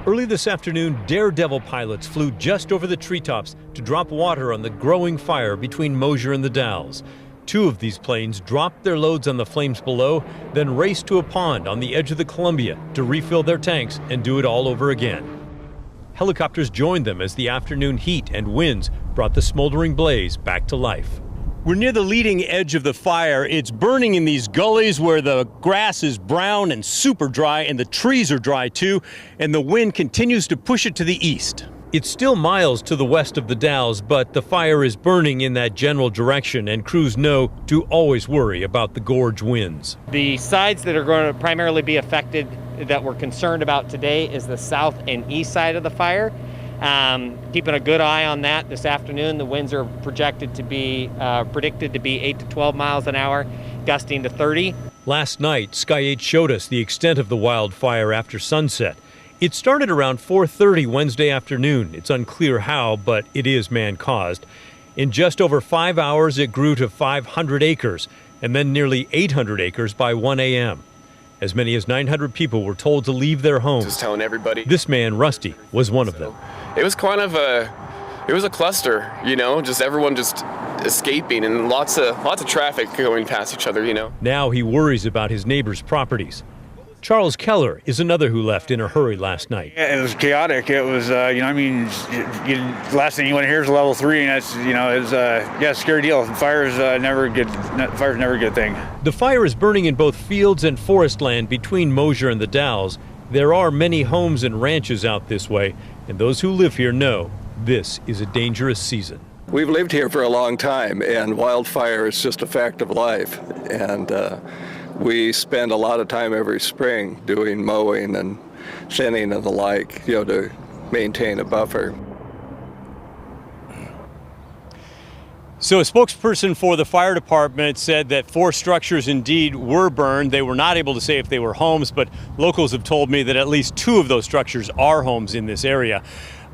Early this afternoon, daredevil pilots flew just over the treetops to drop water on the growing fire between Mosier and the Dalles. Two of these planes dropped their loads on the flames below, then raced to a pond on the edge of the Columbia to refill their tanks and do it all over again. Helicopters joined them as the afternoon heat and winds brought the smoldering blaze back to life. We're near the leading edge of the fire. It's burning in these gullies where the grass is brown and super dry, and the trees are dry too, and the wind continues to push it to the east. It's still miles to the west of the Dalles, but the fire is burning in that general direction, and crews know to always worry about the gorge winds. The sides that are going to primarily be affected that we're concerned about today is the south and east side of the fire. Keeping a good eye on that this afternoon. The winds are predicted to be 8 to 12 miles an hour, gusting to 30. Last night, Sky 8 showed us the extent of the wildfire after sunset. It started around 4:30 Wednesday afternoon. It's unclear how, but it is man-caused. In just over 5 hours, it grew to 500 acres, and then nearly 800 acres by 1 a.m. As many as 900 people were told to leave their homes. Just telling everybody. This man, Rusty, was one of them. It was kind of a cluster, just everyone just escaping and lots of traffic going past each other, Now he worries about his neighbors' properties. Charles Keller is another who left in a hurry last night. Yeah, it was chaotic. It was, last thing you want to hear is level 3, and that's, it's scary deal. Fire's never a good thing. The fire is burning in both fields and forest land between Mosier and the Dalles. There are many homes and ranches out this way, and those who live here know this is a dangerous season. We've lived here for a long time, and wildfire is just a fact of life. And we spend a lot of time every spring doing mowing and thinning and the like, to maintain a buffer. So a spokesperson for the fire department said that 4 structures indeed were burned. They were not able to say if they were homes, but locals have told me that at least 2 of those structures are homes in this area.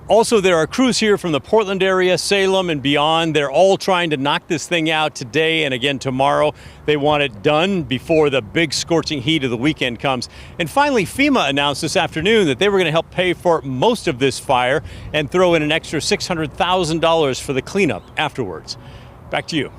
Also, there are crews here from the Portland area, Salem, and beyond. They're all trying to knock this thing out today and again tomorrow. They want it done before the big scorching heat of the weekend comes. And finally, FEMA announced this afternoon that they were going to help pay for most of this fire and throw in an extra $600,000 for the cleanup afterwards. Back to you.